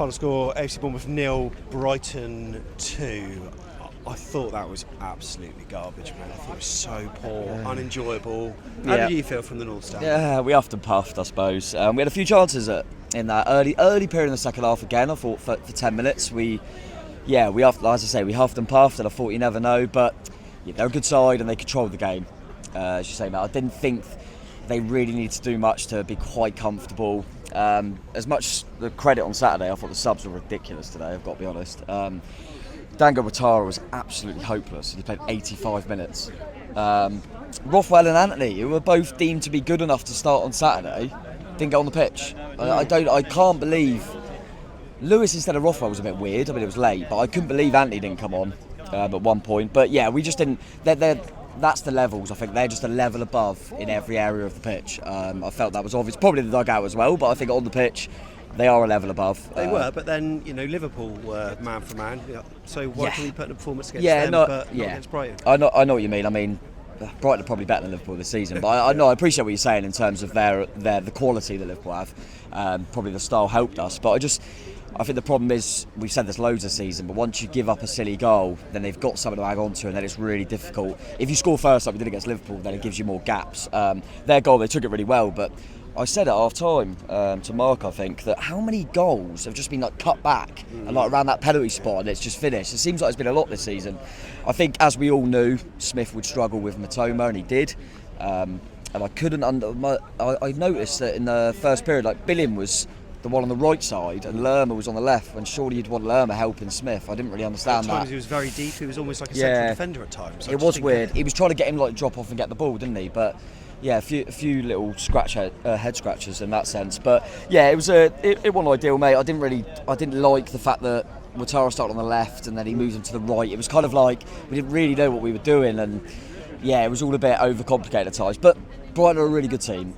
final score, AFC Bournemouth 0, Brighton 2. I thought that was absolutely garbage, man. I thought it was so poor, unenjoyable. How did you feel from the North Stand? Yeah, we huffed and puffed, I suppose. We had a few chances in that early period in the second half again. I thought for 10 minutes we huffed, as I say, we huffed and puffed, and I thought you never know, but they're a good side and they controlled the game. As you say, mate, I didn't think they really needed to do much to be quite comfortable. As much the credit on Saturday, I thought the subs were ridiculous today, I've got to be honest. Dango Ouattara was absolutely hopeless. He played 85 minutes. Rothwell and Anthony, who were both deemed to be good enough to start on Saturday, didn't get on the pitch. I can't believe Lewis instead of Rothwell was a bit weird. I mean, it was late, but I couldn't believe Anthony didn't come on at one point. But yeah, we just didn't. That's the levels. I think they're just a level above in every area of the pitch. I felt that was obvious. Probably the dugout as well, but I think on the pitch, they are a level above. They were, but then Liverpool were man for man. So why can we put in a performance against them, but not against Brighton? I know what you mean. I mean, Brighton are probably better than Liverpool this season, but I appreciate what you're saying in terms of the quality that Liverpool have. Probably the style helped us, but I think the problem is, we've said this loads of season, but once you give up a silly goal, then they've got something to hang on to, and then it's really difficult. If you score first like we did against Liverpool, then it gives you more gaps. Their goal, they took it really well, but I said at half time to Mark, I think, that how many goals have just been cut back and around that penalty spot and it's just finished. It seems like it's been a lot this season. I think, as we all knew, Smith would struggle with Matoma, and he did. And I couldn't I noticed that in the first period, Billiam was the one on the right side and Lerma was on the left, when surely you'd want Lerma helping Smith. I didn't really understand that. At times he was very deep. He was almost like a central defender at times. It was weird. He was trying to get him drop off and get the ball, didn't he? But yeah, a few little head scratches in that sense. But yeah, it wasn't ideal, mate. I didn't like the fact that Ouattara started on the left and then he moved him to the right. It was kind of like we didn't really know what we were doing, and yeah, it was all a bit overcomplicated at times. But Brighton are a really good team.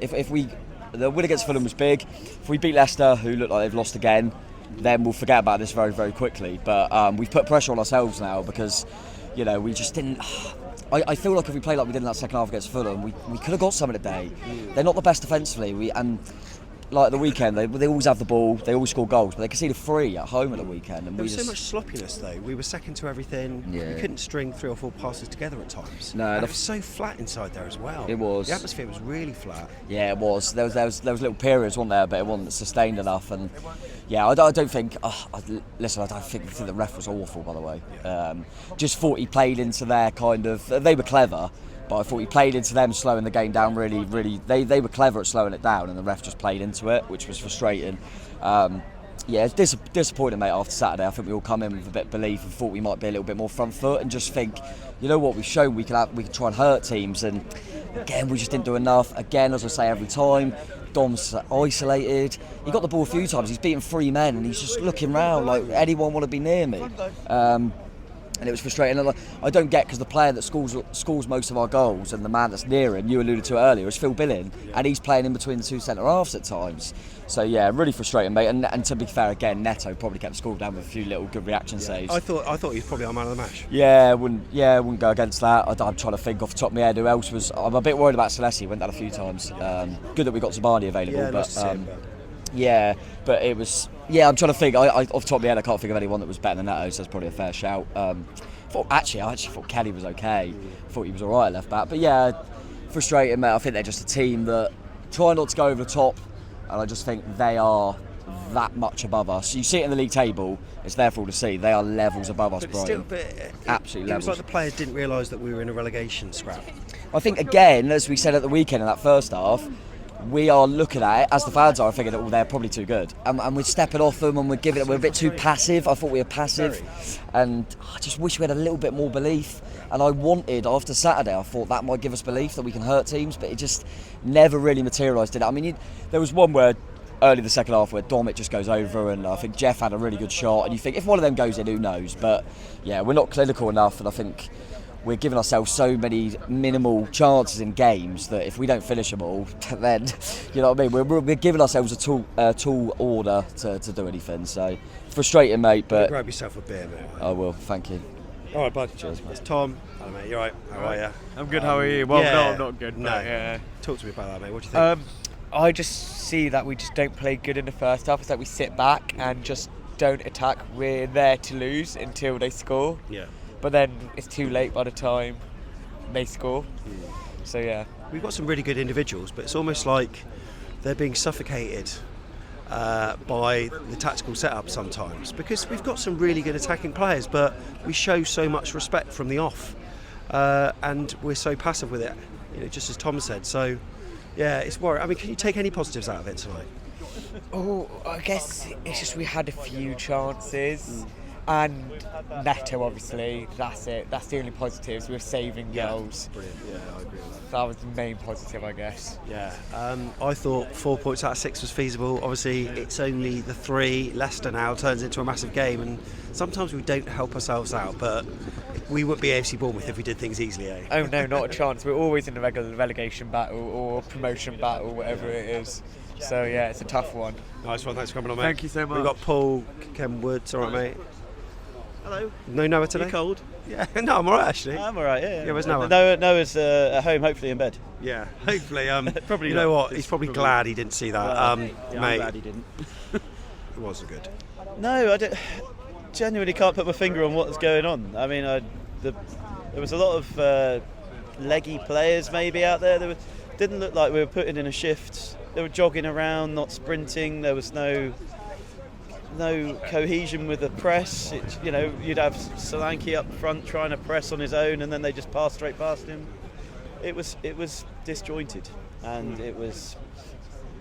The win against Fulham was big. If we beat Leicester, who look like they've lost again, then we'll forget about this very, very quickly. But we've put pressure on ourselves now because, we just didn't. I feel like if we played like we did in that second half against Fulham, we could have got something today. They're not the best defensively. Like the weekend, they always have the ball, they always score goals, but they conceded 3 at home at the weekend. And there was so much sloppiness though. We were second to everything. Yeah. We couldn't string 3 or 4 passes together at times. No, it was so flat inside there as well. It was. The atmosphere was really flat. Yeah, it was. There was little periods, wasn't there, but it wasn't sustained enough. And yeah, I don't think. I think the ref was awful, by the way. Just thought he played into their kind of. They were clever. But I thought he played into them slowing the game down really. They were clever at slowing it down, and the ref just played into it, which was frustrating. It's disappointing, mate, after Saturday. I think we all come in with a bit of belief and thought we might be a little bit more front foot and just think, you know what, we've shown we can try and hurt teams, and again, we just didn't do enough. Again, as I say every time, Dom's isolated. He got the ball a few times, he's beaten 3 men, and he's just looking round like, anyone want to be near me? And it was frustrating. And I don't get, because the player that scores most of our goals and the man that's near him, you alluded to it earlier, is Phil Billing, and he's playing in between the 2 centre halves at times. So yeah, really frustrating, mate. And to be fair, again, Neto probably kept the score down with a few little good reaction saves. I thought he was probably our man of the match. I wouldn't go against that. I'm trying to think off the top of my head who else was. I'm a bit worried about Celeste. He went down a few times. Good that we got Zabani available, but it was. Yeah, I'm trying to think. Off the top of my head, I can't think of anyone that was better than Neto, so that's probably a fair shout. I actually thought Kelly was okay. I thought he was alright at left back. But yeah, frustrating, mate. I think they're just a team that try not to go over the top, and I just think they are that much above us. You see it in the league table, it's there for all to see. They are levels above us, Brighton. Absolutely levels. It was like the players didn't realise that we were in a relegation scrap. I think, again, as we said at the weekend in that first half, we are looking at it, as the fans are, thinking that they're probably too good. And we're stepping off them, and we're a bit too passive. I thought we were passive. And I just wish we had a little bit more belief. And I wanted, after Saturday, I thought that might give us belief that we can hurt teams, but it just never really materialised, did it? I mean, there was one where, early the second half, where Domit just goes over, and I think Jeff had a really good shot. And you think, if one of them goes in, who knows? But yeah, we're not clinical enough, and I think we're giving ourselves so many minimal chances in games that if we don't finish them all, then, you know what I mean, we're giving ourselves a tall order to do anything. So frustrating, mate. But grab yourself a beer, mate. I will. Thank you. All right, bud. Cheers, mate. It's Tom. Hello, mate. You all right? How are you? I'm good. How are you? Well, no, I'm not good. No. Yeah. Talk to me about that, mate. What do you think? I just see that we just don't play good in the first half. It's like we sit back and just don't attack, we're there to lose until they score. Yeah. But then it's too late by the time they score. So yeah. We've got some really good individuals, but it's almost like they're being suffocated by the tactical setup sometimes, because we've got some really good attacking players, but we show so much respect from the off, and we're so passive with it, just as Tom said. So yeah, it's worrying. I mean, can you take any positives out of it tonight? Oh, I guess it's just we had a few chances, and Neto, obviously, that's it. That's the only positives. We're saving goals. Brilliant. Yeah, I agree with that. That was the main positive, I guess. Yeah, I thought 4 points out of 6 was feasible. Obviously, it's only the 3. Leicester now turns into a massive game, and sometimes we don't help ourselves out, but we wouldn't be AFC Bournemouth if we did things easily, eh? Oh no, not a chance. We're always in the regular relegation battle or promotion battle, whatever it is. So yeah, it's a tough one. Nice one, thanks for coming on, mate. Thank you so much. We've got Paul Ken Woods, all right, mate? Hello. No Noah today? You cold? Yeah, no, I'm all right, actually. I'm all right, yeah. Yeah, where's Noah? Noah's at home, hopefully in bed. Yeah, hopefully. Probably you not. know what? He's probably glad he didn't see that. Yeah, mate, I'm glad he didn't. It wasn't good. No, I genuinely can't put my finger on what's going on. I mean, there was a lot of leggy players maybe out there. Didn't look like we were putting in a shift. They were jogging around, not sprinting. There was no cohesion with the press. You'd have Solanke up front trying to press on his own, and then they just pass straight past him. It was disjointed, and it was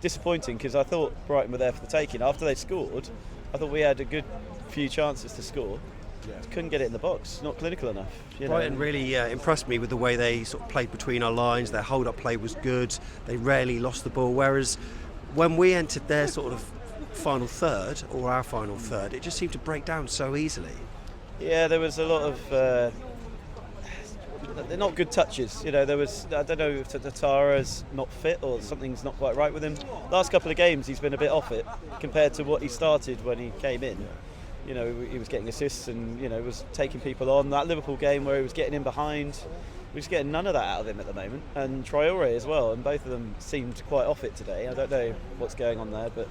disappointing because I thought Brighton were there for the taking. After they scored, I thought we had a good few chances to score. Yeah. Couldn't get it in the box. Not clinical enough. Brighton really impressed me with the way they sort of played between our lines. Their hold-up play was good. They rarely lost the ball. Whereas when we entered their sort of final third, or our final third, it just seemed to break down so easily. Yeah, there was a lot of they're not good touches. There was, I don't know if Tatara's not fit or something's not quite right with him. Last couple of games he's been a bit off it compared to what he started when he came in. He was getting assists and was taking people on. That Liverpool game where he was getting in behind, we're just getting none of that out of him at the moment. And Traore as well, and both of them seemed quite off it today. I don't know what's going on there, but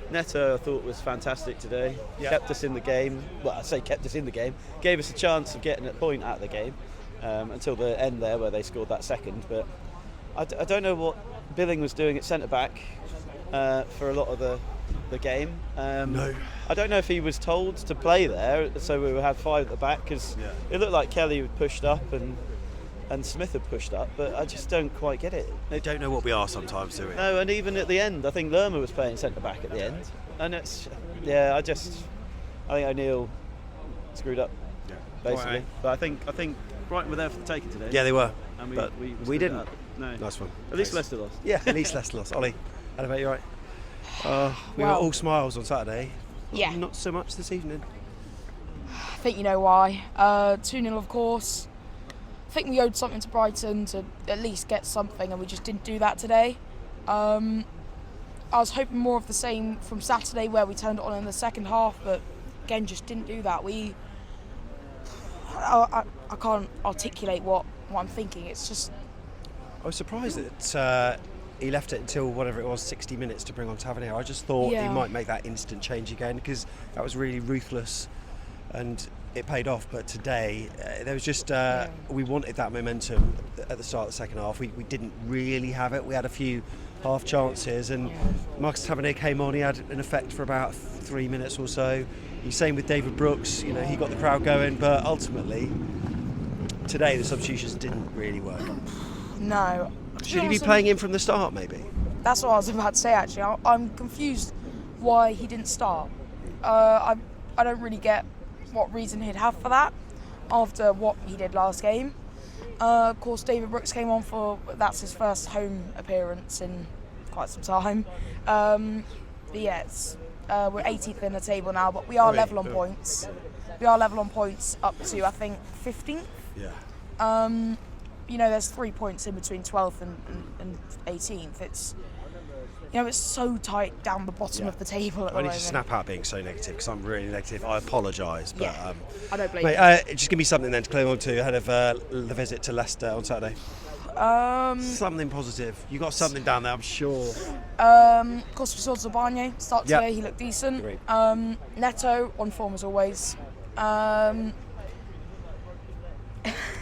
Neto I thought was fantastic today. Kept us in the game. Well, I say kept us in the game. Gave us a chance of getting a point out of the game until the end there where they scored that second. But I don't know what Billing was doing at centre-back for a lot of the game. No. I don't know if he was told to play there, so we had 5 at the back, because it looked like Kelly had pushed up and Smith had pushed up, but I just don't quite get it. They don't know what we are sometimes, do we? No, and even at the end, I think Lerma was playing centre-back at the end, and I think O'Neill screwed up, basically. Right. But I think Brighton were there for the taking today. Yeah, they were, and but we didn't. No. Nice one. At least Leicester lost. Yeah, at least Leicester lost. Ollie, how about you, right? We were all smiles on Saturday. Yeah. Not so much this evening. I think you know why. 2-0, of course. I think we owed something to Brighton to at least get something, and we just didn't do that today. I was hoping more of the same from Saturday, where we turned it on in the second half, but again, just didn't do that. I can't articulate what I'm thinking. It's just... I was surprised that he left it until whatever it was, 60 minutes to bring on Tavernier. I just thought he might make that instant change again, because that was really ruthless and it paid off. But today there was just we wanted that momentum at the start of the second half. We didn't really have it. We had a few half chances, and Marcus Tavernier came on. He had an effect for about 3 minutes or so. The same with David Brooks. He got the crowd going, but ultimately today the substitutions didn't really work. No. Should he be playing in from the start, maybe? That's what I was about to say, actually. I'm confused why he didn't start. I don't really get what reason he'd have for that after what he did last game. Of course, David Brooks came on that's his first home appearance in quite some time. But yeah, we're 18th in the table now, but we are level on points. We are level on points up to, I think, 15th. Yeah. There's 3 points in between 12th and 18th. It's so tight down the bottom of the table at the moment. I need to snap out being so negative, because I'm really negative. I apologise, but I don't blame you. Just give me something then to cling on to ahead of the visit to Leicester on Saturday. Something positive. You got something down there, I'm sure. Of course, we saw Zabanye start today. Yep. He looked decent. Great. Neto on form as always.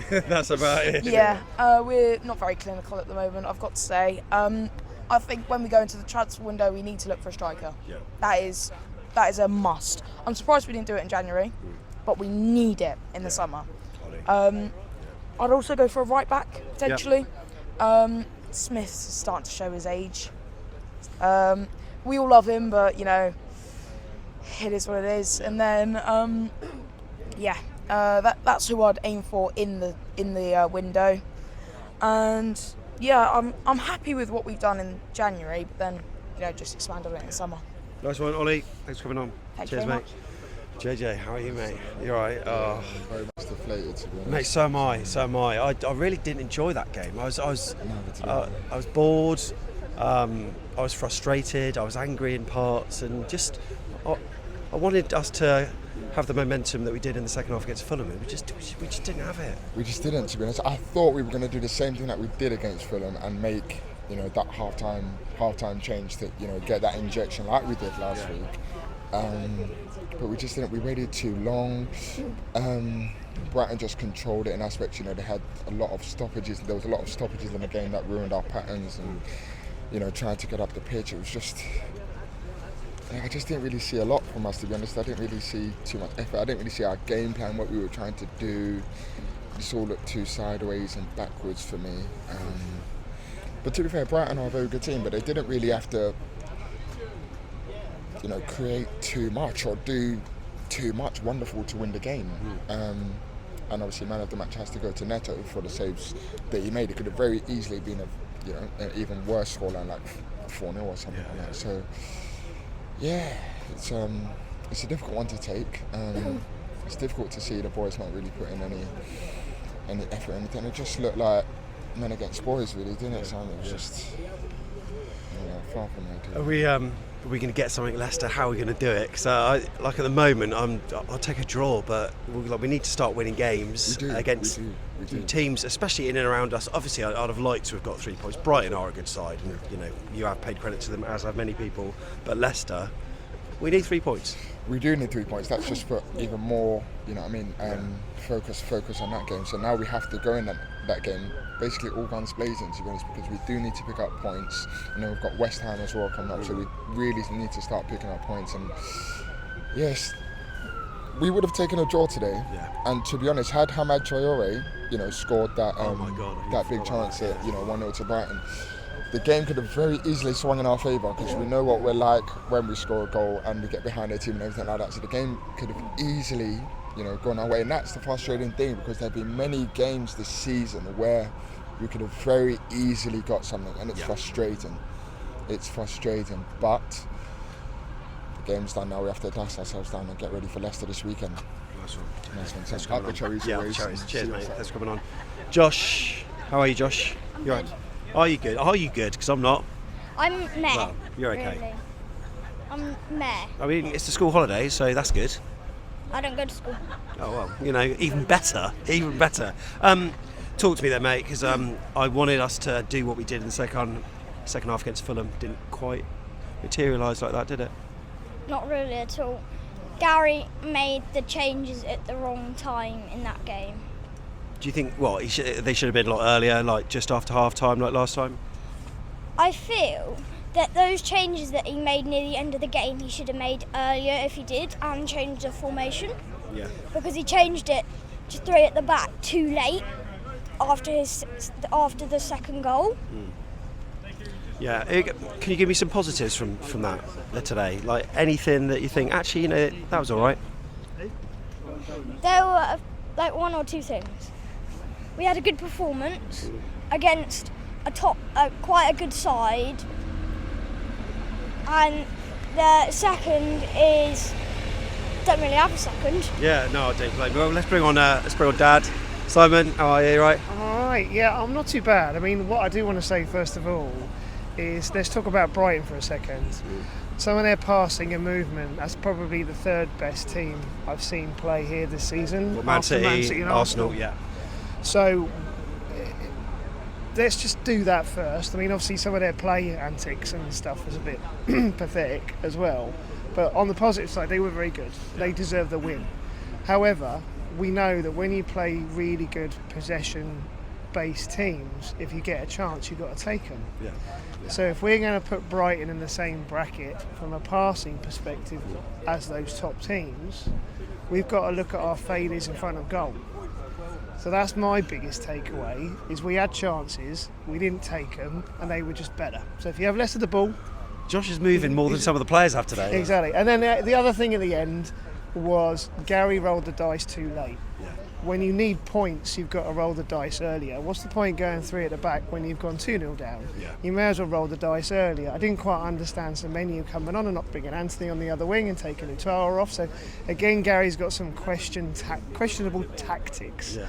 That's about it. Yeah, we're not very clinical at the moment, I've got to say. I think when we go into the transfer window, we need to look for a striker. Yeah. That is a must. I'm surprised we didn't do it in January, but we need it in the summer. I'd also go for a right back potentially. Smith's starting to show his age. We all love him, but you know, it is what it is. And then that's who I'd aim for in the window. And yeah, I'm happy with what we've done in January, but then just expand on it in the summer. Nice one, Ollie. Thanks for coming on. Thank Cheers, you very mate. much. JJ, how are you, mate? You all right? Oh. Very much deflated, to be honest. Mate, so am I. I really didn't enjoy that game. I was bored. I was frustrated. I was angry in parts, and just I wanted us to have the momentum that we did in the second half against Fulham. We just didn't have it. We just didn't, to be honest. I thought we were going to do the same thing that we did against Fulham and make that half-time change to get that injection like we did last week. But we just didn't. We waited too long. Brighton just controlled it in aspects. They had a lot of stoppages. There was a lot of stoppages in the game that ruined our patterns, and trying to get up the pitch. It was just. I just didn't really see a lot from us, to be honest. I didn't really see too much effort. I didn't really see our game plan, what we were trying to do. This all looked too sideways and backwards for me. But to be fair, Brighton are a very good team, but they didn't really have to, create too much or do too much wonderful to win the game. And obviously, man of the match has to go to Neto for the saves that he made. It could have very easily been an even worse scoreline, like 4-0 or something like that. So. Yeah, it's a difficult one to take. It's difficult to see the boys not really put in any effort or anything. It just looked like men against boys, really, didn't it? So it was just far from ideal. Are we going to get something, Leicester? How are we going to do it? Because at the moment, I'll take a draw, but we need to start winning games against teams, especially in and around us. Obviously, I'd have liked to have got 3 points. Brighton are a good side, and you have paid credit to them, as have many people. But Leicester, we need 3 points. We do need 3 points. That's just put even more, focus on that game. So now we have to go in that game basically all guns blazing, to be honest, because we do need to pick up points. And then we've got West Ham as well coming up, so we really need to start picking up points. And yes, we would have taken a draw today. Yeah. And to be honest, had Hamad Traore, scored that that big chance at 1-0 to Brighton, the game could have very easily swung in our favour, because we know what we're like when we score a goal and we get behind our team and everything like that. So the game could have easily, gone our way, and that's the frustrating thing, because there have been many games this season where we could have very easily got something, and it's frustrating. It's frustrating, but the game's done now. We have to dust ourselves down and get ready for Leicester this weekend. Nice one. Thanks Up the Cherries. Yeah, Cherries. Cheers, mate. Thanks for coming on. Josh, how are you, Josh? You alright? Are you good? Are you good? Because I'm not. I'm meh. Well, you're okay. Really. I'm meh. I mean, it's the school holiday, so that's good. I don't go to school. Oh well, even better. Talk to me then, mate, because I wanted us to do what we did in the second half against Fulham. Didn't quite materialise like that, did it? Not really at all. Gary made the changes at the wrong time in that game. Do you think they should have been a lot earlier, like just after half time, like last time? I feel that those changes that he made near the end of the game, he should have made earlier if he did, and changed the formation. Yeah. Because he changed it to 3 at the back too late after the second goal. Yeah. Can you give me some positives from that today? Like anything that you think actually, that was all right. There were like 1 or 2 things. We had a good performance against quite a good side. And the second is, don't really have a second. Yeah, no, I don't blame you. Well, let's bring on Dad. Simon, how are you? Right? All right. Yeah, I'm not too bad. I mean, what I do want to say first of all is let's talk about Brighton for a second. Some of their passing and movement, that's probably the 3rd best team I've seen play here this season. Man City and Arsenal, yeah. So let's just do that first. I mean, obviously some of their play antics and stuff was a bit pathetic as well. But on the positive side, they were very good. They deserve the win. However, we know that when you play really good possession-based teams, if you get a chance, you've got to take them. Yeah. So if we're going to put Brighton in the same bracket from a passing perspective as those top teams, we've got to look at our failures in front of goal. So that's my biggest takeaway, is we had chances, we didn't take them, and they were just better. So if you have less of the ball... Josh is moving more than some of the players have today. Exactly. And then the other thing at the end was Gary rolled the dice too late. Yeah. When you need points, you've got to roll the dice earlier. What's the point going 3 at the back when you've gone 2-0 down? Yeah. You may as well roll the dice earlier. I didn't quite understand Semenyo coming on and not bringing Anthony on the other wing and taking Utara off. So again, Gary's got some questionable tactics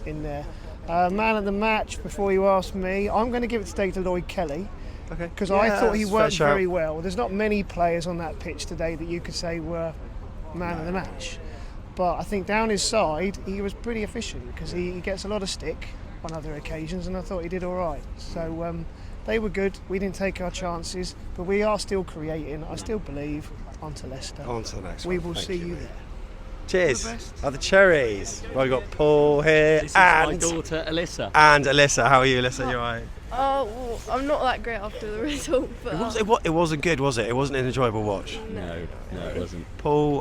in there. Man of the match, before you ask me, I'm going to give it today to Lloyd Kelly. Okay. Because I thought he worked very well. There's not many players on that pitch today that you could say were man of the match. But I think down his side, he was pretty efficient because he gets a lot of stick on other occasions, and I thought he did all right. So they were good. We didn't take our chances, but we are still creating. I still believe. On to Leicester. On to the next we one. will see you there. Cheers. Are the Cherries. Well, we've got Paul here this and is my daughter Alyssa. And Alyssa. How are you, Alyssa? You alright? Oh, well, I'm not that great after the result, but It wasn't good, was it? It wasn't an enjoyable watch. No, it wasn't. Paul,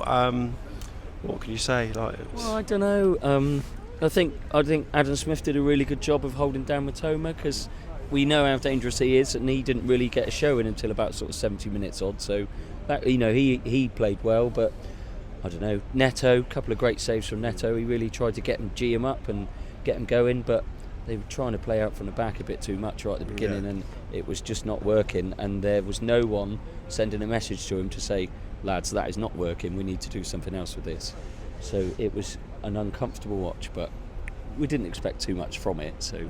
what can you say? Well, I don't know. I think Adam Smith did a really good job of holding down Matoma, because we know how dangerous he is, and he didn't really get a show in until about sort of 70 minutes odd. So that, he played well, but I don't know. Neto, a couple of great saves from Neto. He really tried to get him up and get him going, but they were trying to play out from the back a bit too much right at the beginning, and it was just not working. And there was no one sending a message to him to say, lads, that is not working, we need to do something else with this. So it was an uncomfortable watch, but we didn't expect too much from it. So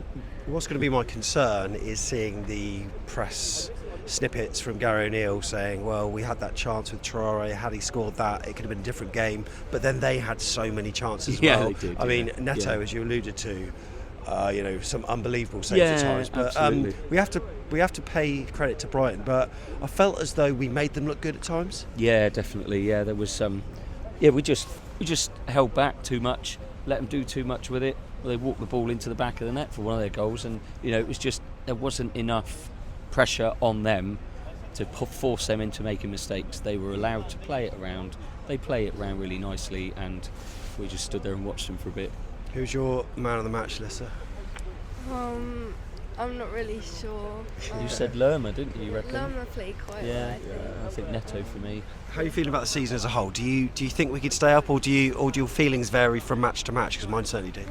what's going to be my concern is seeing the press snippets from Gary O'Neill saying, well, we had that chance with Traore, had he scored that, it could have been a different game, but then they had so many chances as well. They did, I mean, Neto, as you alluded to, some unbelievable saves at times, but we have to pay credit to Brighton, but I felt as though we made them look good at times. Yeah, definitely. Yeah, there was some. We just held back too much, let them do too much with it. They walked the ball into the back of the net for one of their goals, and it was just there wasn't enough pressure on them to force them into making mistakes. They were allowed to play it around. They play it around really nicely, and we just stood there and watched them for a bit. Who's your man of the match, Lisa? I'm not really sure. You said Lerma, didn't you? Reckon? Lerma played quite well. I think Neto for me. How are you feeling about the season as a whole? Do you think we could stay up, or do your feelings vary from match to match? Because mine certainly do.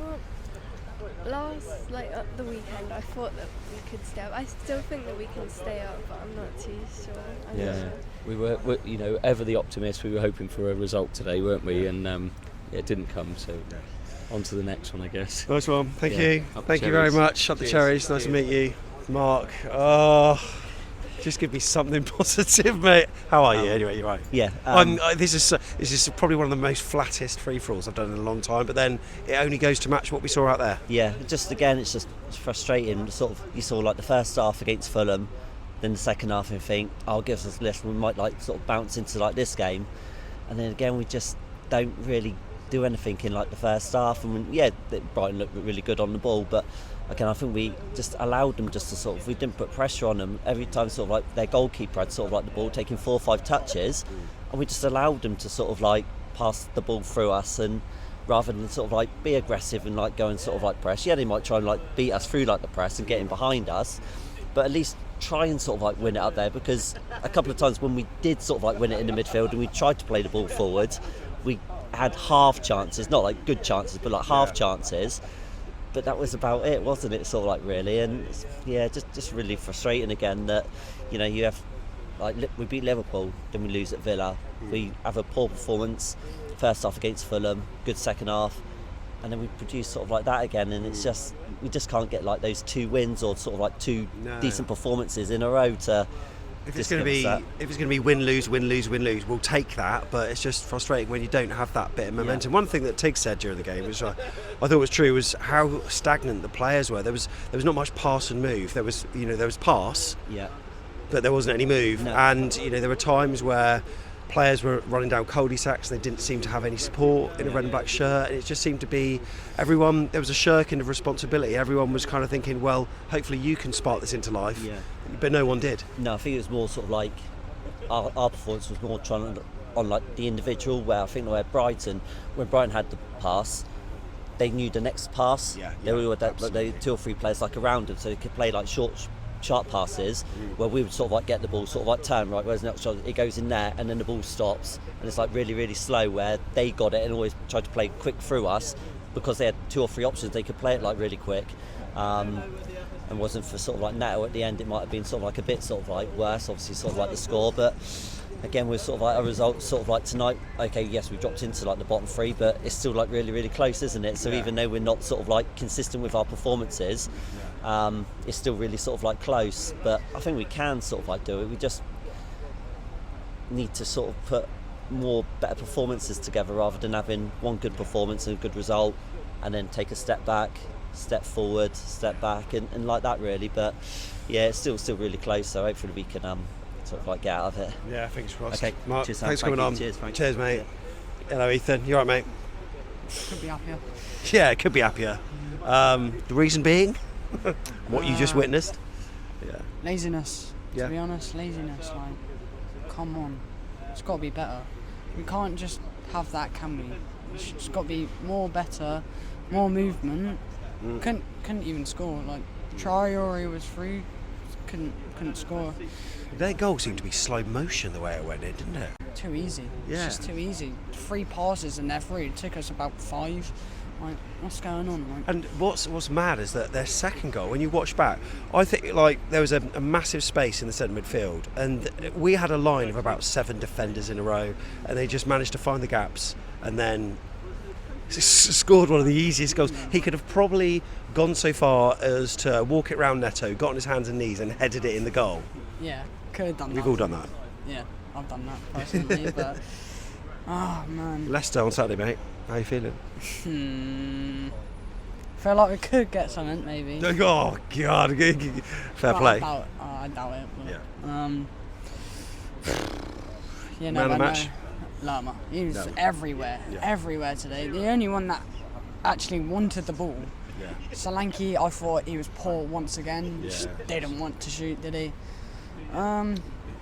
Well, at the weekend, I thought that we could stay up. I still think that we can stay up, but I'm not too sure. We were, ever the optimist. We were hoping for a result today, weren't we? And it didn't come. So. On to the next one, I guess. Nice one. Thank you. Thank you very much. Up the Cherries. Nice to meet you. Mark. Just give me something positive, mate. How are you? Anyway, you're right. Yeah. This is probably one of the most flattest free-for-alls I've done in a long time, but then it only goes to match what we saw out there. Yeah, just again, it's just frustrating. You saw like the first half against Fulham, then the second half and think, I'll give us a list. We might sort of bounce into this game, and then again we just don't really do anything in the first half. And Brighton looked really good on the ball, but again I think we just allowed them just to we didn't put pressure on them. Every time their goalkeeper had the ball taking 4 or 5 touches, and we just allowed them to pass the ball through us, and rather than be aggressive and go and press. They might try and beat us through the press and get in behind us, but at least try and win it up there, because a couple of times when we did win it in the midfield and we tried to play the ball forward, we had half chances, not good chances, but half chances. But that was about it, wasn't it? Really, and just really frustrating again that you have we beat Liverpool, then we lose at Villa. We have a poor performance first half against Fulham, good second half, and then we produce that again, and it's just we just can't get those 2 wins or 2 decent performances in a row to If it's going to be win lose, we'll take that. But it's just frustrating when you don't have that bit of momentum. One thing that Tig said during the game, which I thought was true, was how stagnant the players were. There was not much pass and move. There was pass, but there wasn't any move. No. And there were times where players were running down cul-de-sacs and they didn't seem to have any support in a red and black shirt, and it just seemed to be everyone, there was a shirking of responsibility. Everyone was kind of thinking, well, hopefully you can spark this into life, but no one did. No, I think it was more sort of like our performance was more trying on like the individual, where I think when Brighton had the pass, they knew the next pass. There were 2 or 3 players like around them, so they could play like short sharp passes where we would sort of like get the ball sort of like turn right, whereas next shot it goes in there and then the ball stops and it's like really, really slow, where they got it and always tried to play quick through us because they had 2 or 3 options. They could play it like really quick, and wasn't for sort of like Neto at the end, it might have been sort of like a bit sort of like worse, obviously sort of like the score. But again, with sort of like a result sort of like tonight, okay, yes, we dropped into like the bottom 3, but it's still like really, really close, isn't it? So even though we're not sort of like consistent with our performances, it's still really sort of like close. But I think we can sort of like do it. We just need to sort of put more better performances together rather than having one good performance and a good result and then take a step back, step forward, step back, and like that really. But yeah, it's still really close, so hopefully we can sort of like get out of it. Yeah, fingers crossed. Okay, Mark, cheers, thanks for coming on. Cheers, mate. Yeah. Hello, Ethan. You all right, mate? Could be happier. Yeah, it could be happier. The reason being what you just witnessed. Yeah. Laziness. To be honest, laziness. Like, come on, it's got to be better. We can't just have that, can we? It's got to be more better, more movement. Couldn't even score. Like Traore was through, couldn't score. Their goal seemed to be slow motion the way it went in, didn't it? Too easy. Yeah. It's just too easy. 3 passes and they're through. It took us about 5. Like, what's going on? Like, and what's mad is that their second goal, when you watch back, I think like there was a massive space in the centre midfield, and we had a line of about 7 defenders in a row, and they just managed to find the gaps and then scored one of the easiest goals. He could have probably gone so far as to walk it round Neto, got on his hands and knees and headed it in the goal. Yeah, could have done that. We've all done that. Yeah, I've done that personally, but oh man. Leicester on Saturday, mate. How are you feeling? Feel like we could get something, maybe. Oh God, fair play. I doubt it. But, yeah. Man of the match. Lama. He was everywhere today. The only one that actually wanted the ball. Yeah. Solanke, I thought he was poor once again. Just didn't want to shoot, did he?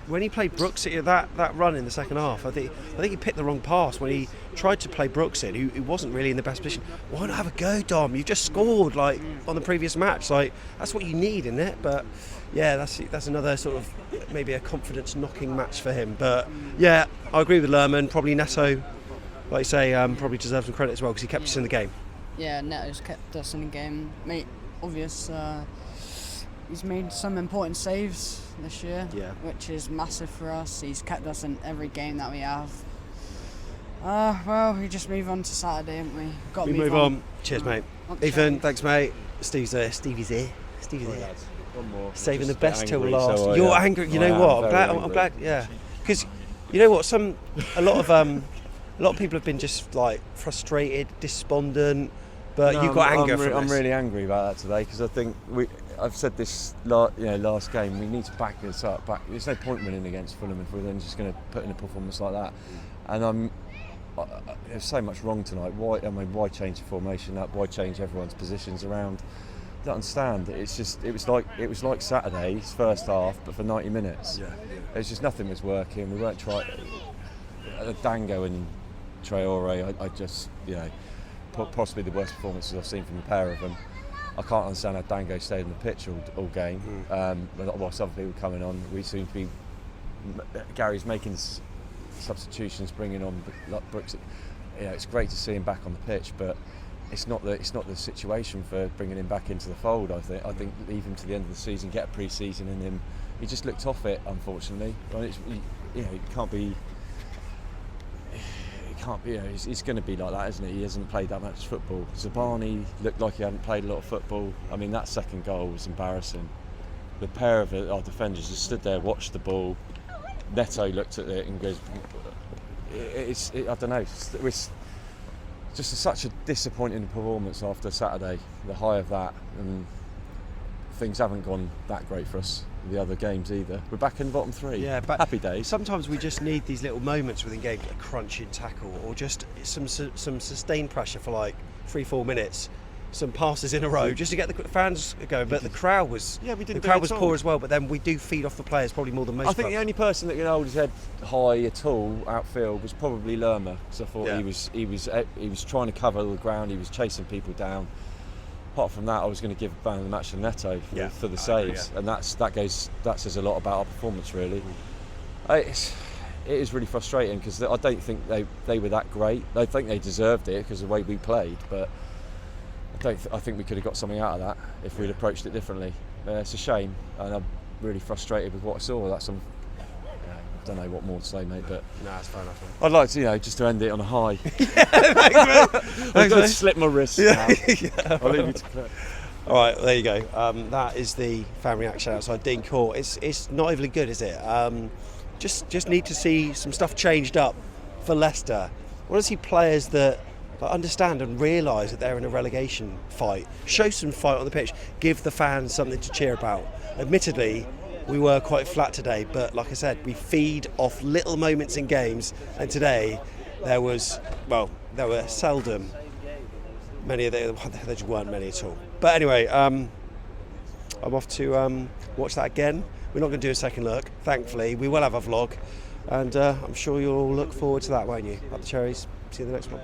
When he played Brooks at that run in the second half, I think he picked the wrong pass when he tried to play Brooks in, who wasn't really in the best position. Why not have a go, Dom? You just scored like on the previous match. Like that's what you need, isn't it? But yeah, that's another sort of maybe a confidence knocking match for him. But yeah, I agree with Lerman. Probably Neto, like you say, probably deserves some credit as well because he kept us in the game. Yeah, Neto's kept us in the game. Mate, obvious. He's made some important saves this year, which is massive for us. He's kept us in every game that we have. Well, we just move on to Saturday, haven't we? Got to move on. Cheers, mate. Ethan, thanks, mate. Stevie's here. Stevie's here. One more. Saving the best till last. So you're angry. You know what? I'm glad. Yeah, because you know what? A lot of people have been just like frustrated, despondent. But you got anger from this. I'm really angry about that today because I think I've said this last game, we need to back this up. There's no point winning against Fulham if we're then just going to put in a performance like that. And there's so much wrong tonight. Why change the formation up? Why change everyone's positions around? I don't understand. It was like Saturday's first half, but for 90 minutes. It's just nothing was working. We weren't trying. Dango and Traore, I just possibly the worst performances I've seen from the pair of them. I can't understand how Dango stayed on the pitch all game. Whilst other people coming on, we seem to be. Gary's making substitutions, bringing on Brooks. It's great to see him back on the pitch, but it's not the situation for bringing him back into the fold. I think leave him to the end of the season, get a pre-season in him. He just looked off it, unfortunately. It can't be. He's going to be like that, isn't he? He hasn't played that much football. Zabani looked like he hadn't played a lot of football. I mean, that second goal was embarrassing. the pair of our defenders just stood there, watched the ball. Neto looked at it and goes, I don't know, it's just such a disappointing performance after Saturday, the high of that, and things haven't gone that great for us the other games either. We're back in the bottom three. Yeah, but happy days. Sometimes we just need these little moments within games, a crunching tackle or just some sustained pressure for like 3-4 minutes, some passes in a row just to get the fans going. But the crowd was poor as well. But then we do feed off the players probably more than most. I think the only person that can hold his head high at all outfield was probably Lerma, because I thought he was trying to cover the ground, he was chasing people down. Apart from that, I was going to give man of the match to Neto for the saves, and that says a lot about our performance really. It is really frustrating because I don't think they were that great. I think they deserved it because of the way we played, but I think we could have got something out of that if we'd approached it differently. It's a shame, and I'm really frustrated with what I saw. I don't know what more to say, mate, but it's fair enough. I'd like to, just to end it on a high. Thanks, I'm going to slip my wrist. Yeah. I'll leave you to Claire. All right, there you go. That is the fan reaction outside Dean Court. It's not overly good, is it? Just need to see some stuff changed up for Leicester. I want to see players that understand and realise that they're in a relegation fight. Show some fight on the pitch. Give the fans something to cheer about. Admittedly, we were quite flat today, but like I said, we feed off little moments in games, and today there were seldom many of there just weren't many at all. But anyway, I'm off to watch that again. We're not going to do a second look, thankfully. We will have a vlog, and I'm sure you'll all look forward to that, won't you? Up the Cherries. See you in the next one.